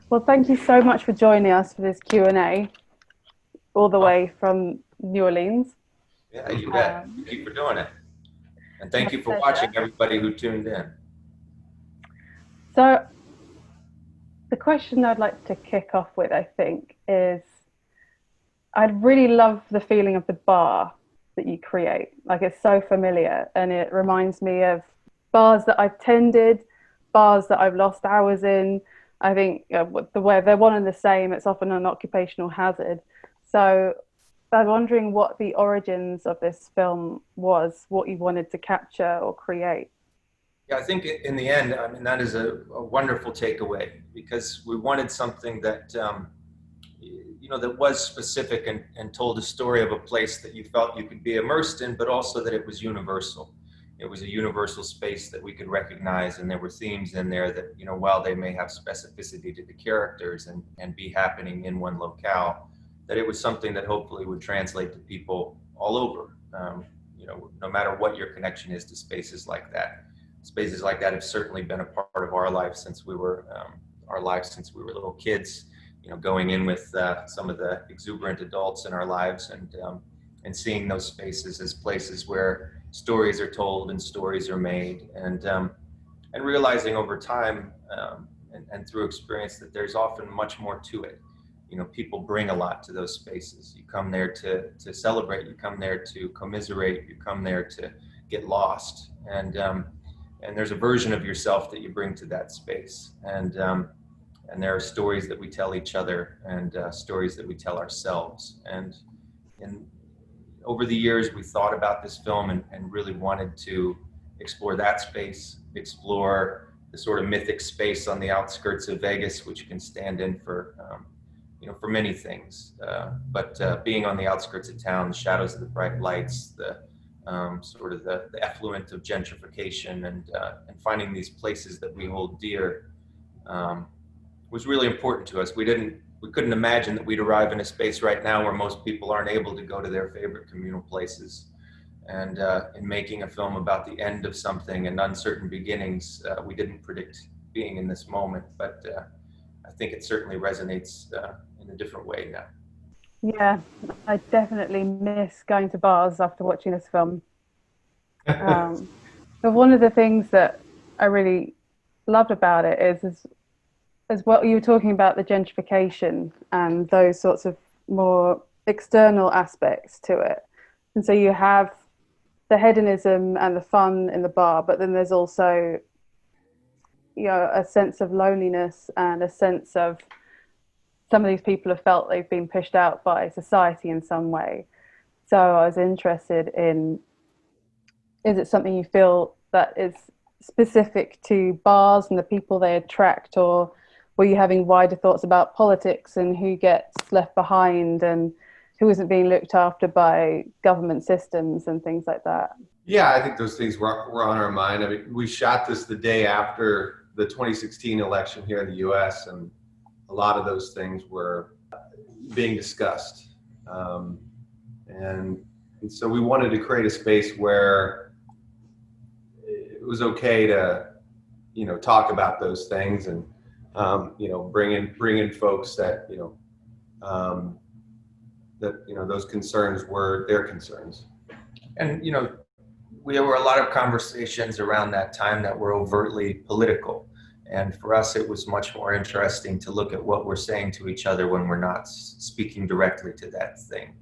Well, thank you so much for joining us for this Q&A all the Oh, way from New Orleans. yeah, you bet. Um, Thank you for doing it. And my thank you for watching, pleasure. everybody who tuned in. So, the question I'd like to kick off with, I think, is I'd really love the feeling of the bar that you create. Like it's so familiar and it reminds me of bars that I've tended, bars that I've lost hours in. I think the way they're one and the same, it's often an occupational hazard. So I'm wondering what the origins of this film was, what you wanted to capture or create. Yeah, I think in the end, I mean, that is a wonderful takeaway because we wanted something that, that was specific and told a story of a place that you felt you could be immersed in, but also that it was universal. It was a universal space that we could recognize, and there were themes in there that, while they may have specificity to the characters and be happening in one locale, that it was something that hopefully would translate to people all over, no matter what your connection is to spaces like that. Spaces like that have certainly been a part of our life since we were little kids. Going in with some of the exuberant adults in our lives and seeing those spaces as places where stories are told and stories are made, and realizing over time and through experience that there's often much more to it. People bring a lot to those spaces. You come there to celebrate. You come there to commiserate. You come there to get lost. And there's a version of yourself that you bring to that space. And there are stories that we tell each other and stories that we tell ourselves. And over the years, we thought about this film and really wanted to explore that space, explore the sort of mythic space on the outskirts of Vegas, which can stand in for many things. But being on the outskirts of town, the shadows of the bright lights, the sort of the effluent of gentrification, and finding these places that we hold dear was really important to us. We couldn't imagine that we'd arrive in a space right now where most people aren't able to go to their favorite communal places. And in making a film about the end of something and uncertain beginnings, we didn't predict being in this moment, but I think it certainly resonates in a different way now. Yeah, I definitely miss going to bars after watching this film. Um, but one of the things that I really loved about it is as well, you were talking about the gentrification and those sorts of more external aspects to it. And so you have the hedonism and the fun in the bar, but then there's also, a sense of loneliness and a sense of some of these people have felt they've been pushed out by society in some way. So I was interested in, is it something you feel that is specific to bars and the people they attract, or were you having wider thoughts about politics and who gets left behind and who isn't being looked after by government systems and things like that? Yeah, I think those things were on our mind. I mean, we shot this the day after the 2016 election here in the US, and a lot of those things were being discussed. And so we wanted to create a space where it was okay to, talk about those things and, bring in folks that, those concerns were their concerns. And, there were a lot of conversations around that time that were overtly political. And for us, it was much more interesting to look at what we're saying to each other when we're not speaking directly to that thing.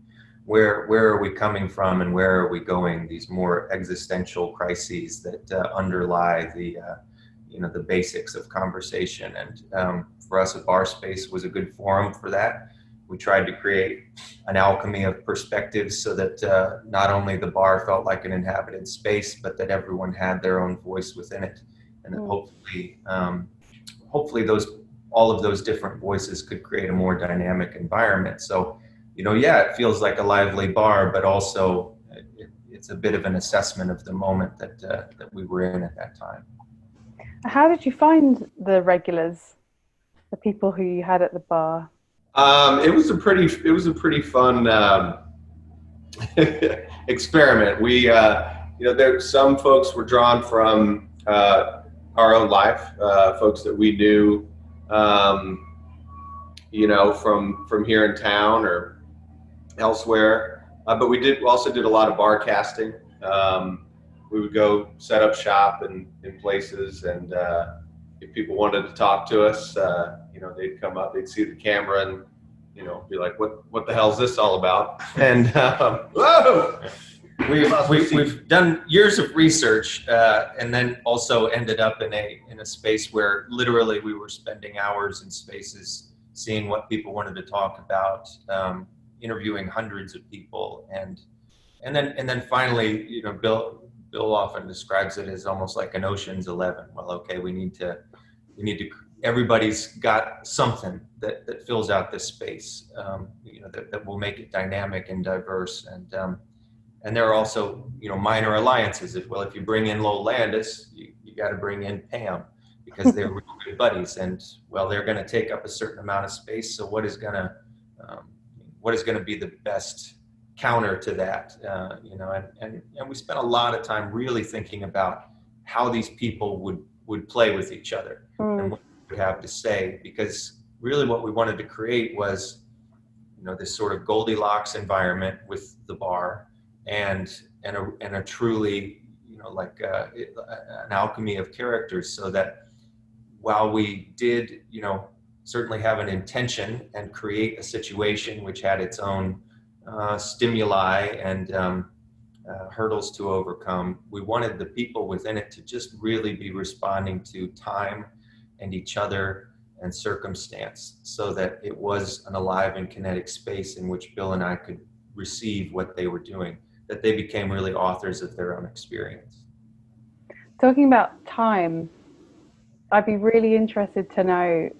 Where are we coming from and where are we going? These more existential crises that underlie the basics of conversation. And for us, a bar space was a good forum for that. We tried to create an alchemy of perspectives so that not only the bar felt like an inhabited space, but that everyone had their own voice within it, and that hopefully all of those different voices could create a more dynamic environment. So, it feels like a lively bar, but also it's a bit of an assessment of the moment that we were in at that time. How did you find the regulars, the people who you had at the bar? It was a pretty fun experiment. We, there some folks were drawn from our own life, folks that we knew, from here in town or elsewhere. But we also did a lot of bar casting. We would go set up shop in places, and if people wanted to talk to us, they'd come up, they'd see the camera, and be like, "What the hell is this all about?" And whoa! We've done years of research, and then also ended up in a space where literally we were spending hours in spaces, seeing what people wanted to talk about, interviewing hundreds of people, and then finally, Bill often describes it as almost like an Ocean's 11. Well, okay, we need to. Everybody's got something that fills out this space, that will make it dynamic and diverse, and there are also, minor alliances. If you bring in Lowell Landis, you got to bring in Pam, because they're real good buddies, and they're going to take up a certain amount of space. So what is going to be the best counter to that? And we spent a lot of time really thinking about how these people would play with each other and what they would have to say, because really what we wanted to create was, this sort of Goldilocks environment with the bar, and a truly, an alchemy of characters, so that while we did, certainly have an intention and create a situation which had its own stimuli and hurdles to overcome, we wanted the people within it to just really be responding to time and each other and circumstance, so that it was an alive and kinetic space in which Bill and I could receive what they were doing, that they became really authors of their own experience. Talking about time, I'd be really interested to know,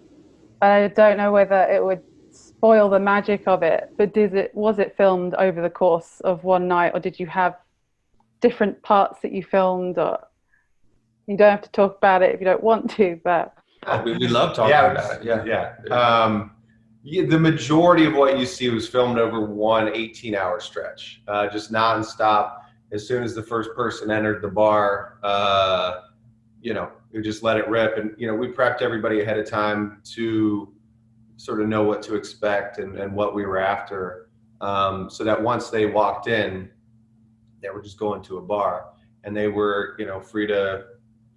I don't know whether it would spoil the magic of it, but was it filmed over the course of one night, or did you have different parts that you filmed? Or you don't have to talk about it if you don't want to, but we love talking about it. Yeah. The majority of what you see was filmed over one 18-hour stretch, just nonstop. As soon as the first person entered the bar, we just let it rip. And, we prepped everybody ahead of time to sort of know what to expect and what we were after, so that once they walked in, they were just going to a bar, and they were, free to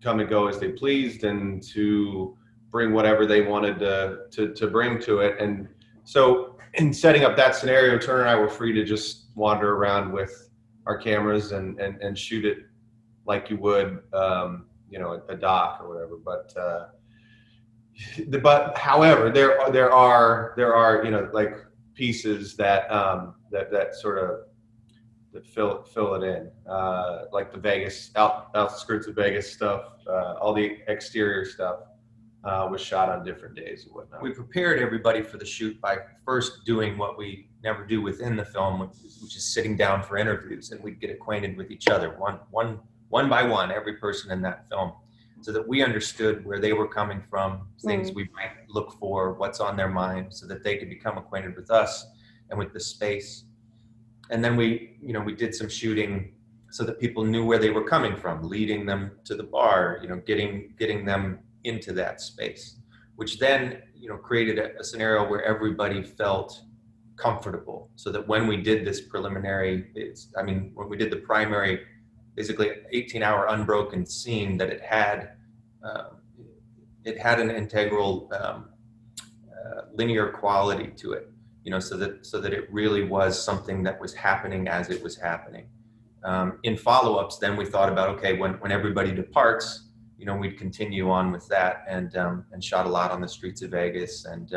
come and go as they pleased, and to bring whatever they wanted to bring to it. And so in setting up that scenario, Turner and I were free to just wander around with our cameras and shoot it like you would, a doc or whatever. But however, there are like pieces that sort of that fill it in, like the Vegas outskirts of Vegas stuff, all the exterior stuff was shot on different days and whatnot. We prepared everybody for the shoot by first doing what we never do within the film, which is sitting down for interviews, and we'd get acquainted with each other one by one, every person in that film, so that we understood where they were coming from, things we might look for, what's on their mind, so that they could become acquainted with us and with the space. And then we did some shooting so that people knew where they were coming from, leading them to the bar, getting them into that space, which then, created a scenario where everybody felt comfortable, so that when we did this preliminary, when we did the primary, basically 18-hour unbroken scene, that it had an integral linear quality to it, so that it really was something that was happening as it was happening. In follow-ups, then we thought about, okay, when everybody departs, we'd continue on with that, and shot a lot on the streets of Vegas, and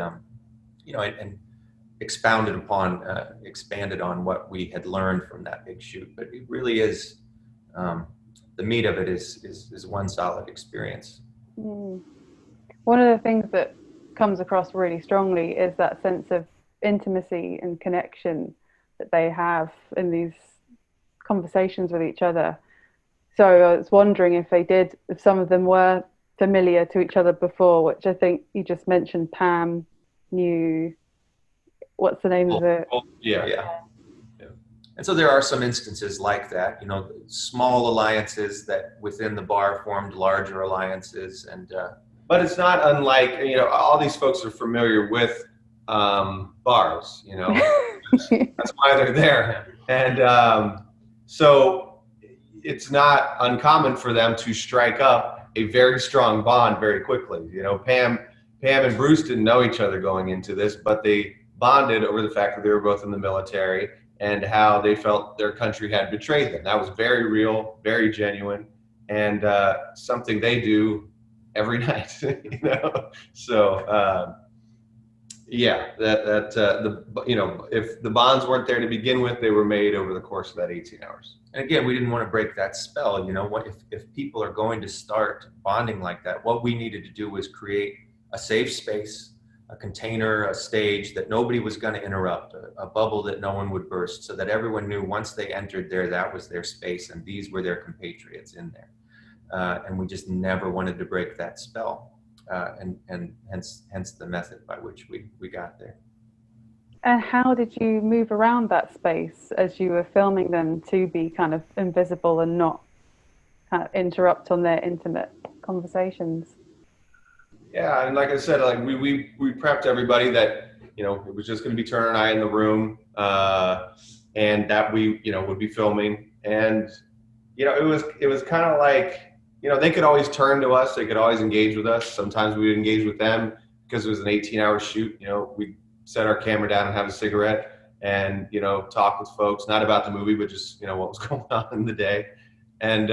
expanded on what we had learned from that big shoot. But it really is, the meat of it is one solid experience. One of the things that comes across really strongly is that sense of intimacy and connection that they have in these conversations with each other. So I was wondering if some of them were familiar to each other before, which I think you just mentioned. Pam knew, what's the name of it? Yeah. And so there are some instances like that, small alliances that within the bar formed larger alliances. And but it's not unlike, all these folks are familiar with bars, you know. That's why they're there. And so it's not uncommon for them to strike up a very strong bond very quickly. You know, Pam and Bruce didn't know each other going into this, but they bonded over the fact that they were both in the military and how they felt their country had betrayed them. That was very real, very genuine, and something they do every night. You know, so. Yeah, if the bonds weren't there to begin with, they were made over the course of that 18 hours. And again, we didn't want to break that spell. You know, what if people are going to start bonding like that, what we needed to do was create a safe space, a container, a stage that nobody was going to interrupt, a bubble that no one would burst, so that everyone knew once they entered there, that was their space and these were their compatriots in there. And we just never wanted to break that spell. And hence the method by which we got there. And how did you move around that space as you were filming them to be kind of invisible and not kind of interrupt on their intimate conversations? Yeah, and like I said, like we prepped everybody that, you know, it was just going to be Turner and I in the room, and that we, you know, would be filming, and you know, it was kind of like, you know, they could always turn to us. They could always engage with us. Sometimes we would engage with them because it was an 18-hour shoot. You know, we'd set our camera down and have a cigarette and, you know, talk with folks, not about the movie, but just, you know, what was going on in the day. And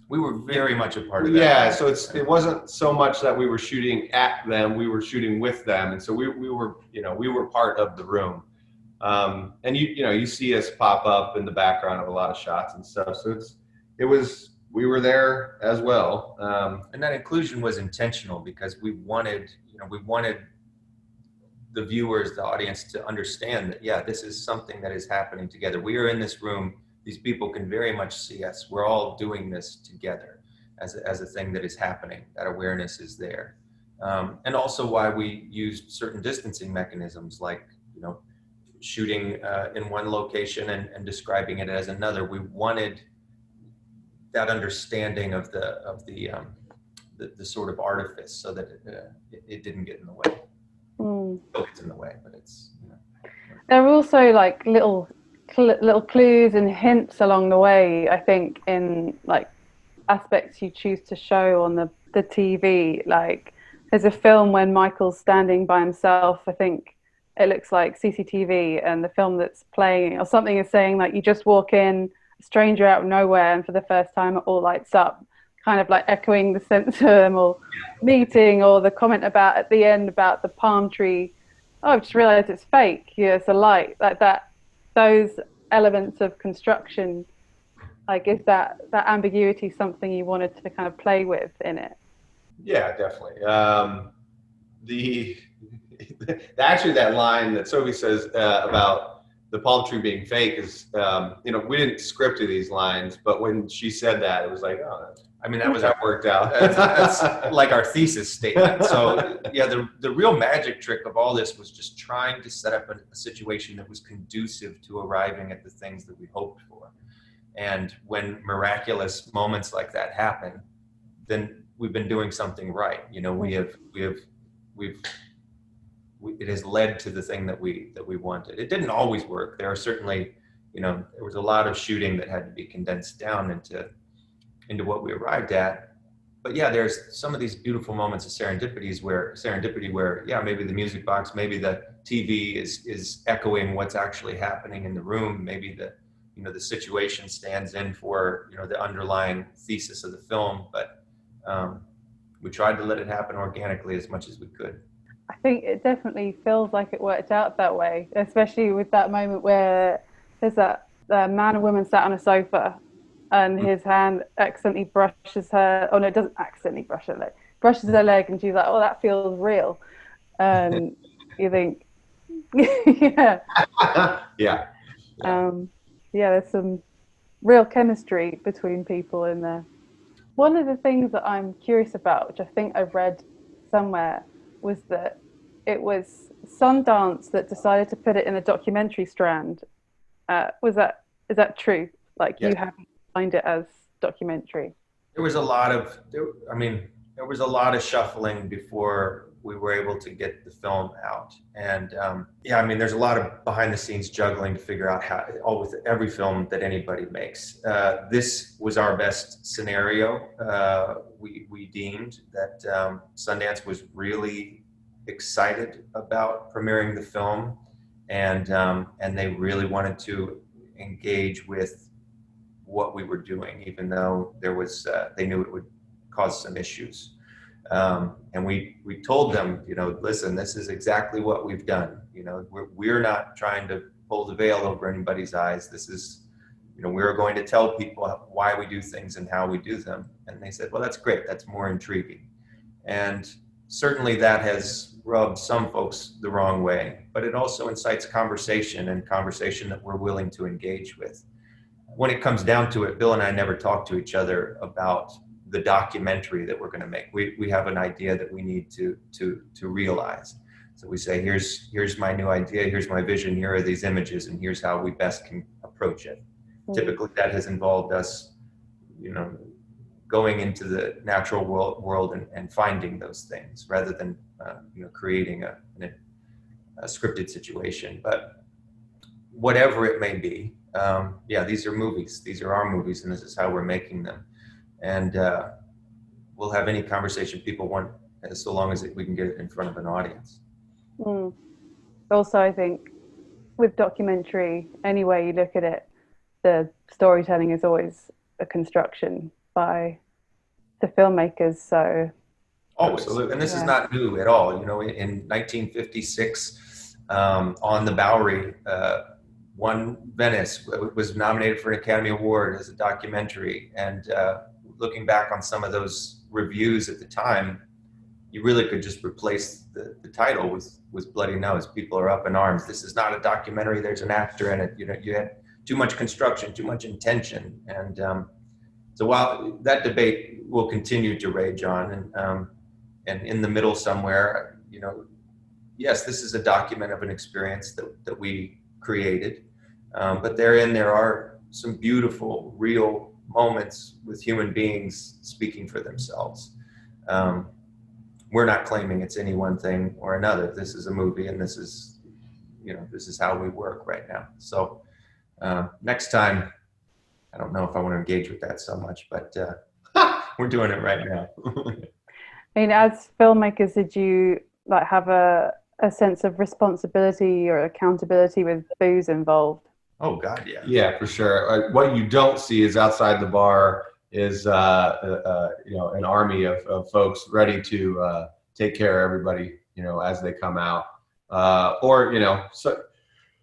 we were very much a part of that. Yeah, so it wasn't so much that we were shooting at them, we were shooting with them. And so we were, you know, we were part of the room. And you know, you see us pop up in the background of a lot of shots and stuff. So we were there as well. And that inclusion was intentional because we wanted the viewers, the audience to understand that, yeah, this is something that is happening together. We are in this room. These people can very much see us. We're all doing this together as a thing that is happening. That awareness is there. And also why we used certain distancing mechanisms, like, you know, shooting in one location and describing it as another. We wanted that understanding of the sort of artifice, so that it didn't get in the way. Still gets in the way, but it's, you know. There were also like little clues and hints along the way, I think, in like aspects you choose to show on the TV. Like there's a film when Michael's standing by himself, I think it looks like CCTV, and the film that's playing or something is saying like, you just walk in, stranger out of nowhere, and for the first time it all lights up, kind of like echoing the sense of them, or meeting, or the comment about at the end about the palm tree, oh, I've just realized it's fake, yeah, it's a light, like that. Those elements of construction, like, is that ambiguity something you wanted to kind of play with in it? Yeah, definitely. Actually, that line that Sophie says about the palm tree being fake is, you know, we didn't script these lines, but when she said that, it was like, oh, I mean, that worked out. That's like our thesis statement. So yeah, the real magic trick of all this was just trying to set up a situation that was conducive to arriving at the things that we hoped for. And when miraculous moments like that happen, then we've been doing something right. You know, it has led to the thing that we wanted. It didn't always work. There are certainly, you know, there was a lot of shooting that had to be condensed down into what we arrived at. But yeah, there's some of these beautiful moments of serendipity where, yeah, maybe the music box, maybe the TV is echoing what's actually happening in the room. Maybe the situation stands in for, you know, the underlying thesis of the film. But we tried to let it happen organically as much as we could. I think it definitely feels like it worked out that way, especially with that moment where there's that man and woman sat on a sofa and his hand accidentally brushes her, oh no, it doesn't accidentally brush her leg, brushes her leg, and she's like, oh, that feels real. And you think, yeah. Yeah. There's some real chemistry between people in there. One of the things that I'm curious about, which I think I read somewhere, was that it was Sundance that decided to put it in a documentary strand. Is that true? Like, yes. You haven't defined it as documentary? There was a lot of, I mean, there was a lot of shuffling before we were able to get the film out. And yeah, I mean, there's a lot of behind the scenes juggling to figure out how, all with every film that anybody makes. This was our best scenario. We deemed that Sundance was really excited about premiering the film, and they really wanted to engage with what we were doing, even though there was, they knew it would cause some issues. And we told them, you know, listen, this is exactly what we've done. You know, we're not trying to pull the veil over anybody's eyes. This is, you know, we're going to tell people why we do things and how we do them. And they said, well, that's great. That's more intriguing. And certainly that has rubbed some folks the wrong way, but it also incites conversation, and conversation that we're willing to engage with. When it comes down to it, Bill and I never talk to each other about the documentary that we're going to make. We have an idea that we need to realize. So we say, here's my new idea, here's my vision, here are these images, and here's how we best can approach it. Mm-hmm. Typically that has involved us, you know, going into the natural world and finding those things rather than you know, creating a scripted situation. But whatever it may be, yeah, these are movies. These are our movies, and this is how we're making them. And we'll have any conversation people want, so long as we can get it in front of an audience. Mm. Also, I think with documentary, any way you look at it, the storytelling is always a construction by the filmmakers. So always. Absolutely. And this is not new at all. You know, in 1956, on the Bowery, won Venice, was nominated for an Academy Award as a documentary. And looking back on some of those reviews at the time, you really could just replace the title with Bloody Nose. People are up in arms. This is not a documentary. There's an actor in it. You know, you had too much construction, too much intention. And so while that debate will continue to rage on, and in the middle somewhere, you know, yes, this is a document of an experience that we created, but therein there are some beautiful, real moments with human beings speaking for themselves. We're not claiming it's any one thing or another. This is a movie, and this is, you know, this is how we work right now. So next time, I don't know if I want to engage with that so much, but we're doing it right now. I mean, as filmmakers, did you like have a sense of responsibility or accountability with booze involved? Oh God, yeah. Yeah, for sure. What you don't see is outside the bar is you know, an army of folks ready to take care of everybody, you know, as they come out. Or, you know, so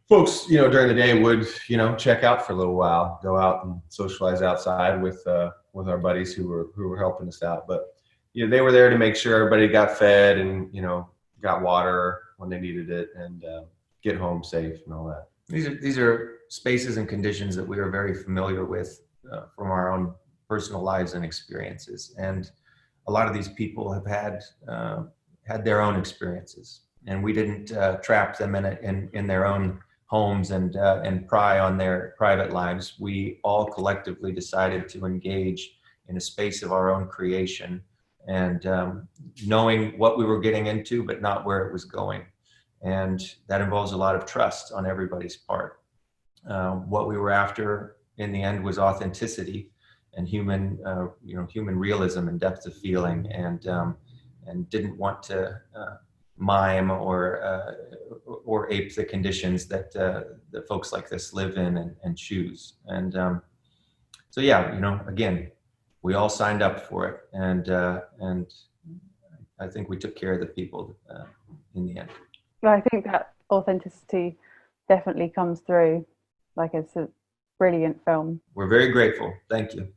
folks, you know, during the day would, you know, check out for a little while, go out and socialize outside with our buddies who were helping us out. But you know, they were there to make sure everybody got fed and, you know, got water when they needed it, and get home safe and all that. These are spaces and conditions that we are very familiar with from our own personal lives and experiences. And a lot of these people have had their own experiences, and we didn't trap them in their own homes and pry on their private lives. We all collectively decided to engage in a space of our own creation, and knowing what we were getting into, but not where it was going. And that involves a lot of trust on everybody's part. What we were after in the end was authenticity and human, you know, human realism and depth of feeling, and didn't want to mime or ape the conditions that folks like this live in and choose. And so yeah, you know, again, we all signed up for it, and I think we took care of the people in the end. Well, I think that authenticity definitely comes through. Like, it's a brilliant film. We're very grateful. Thank you.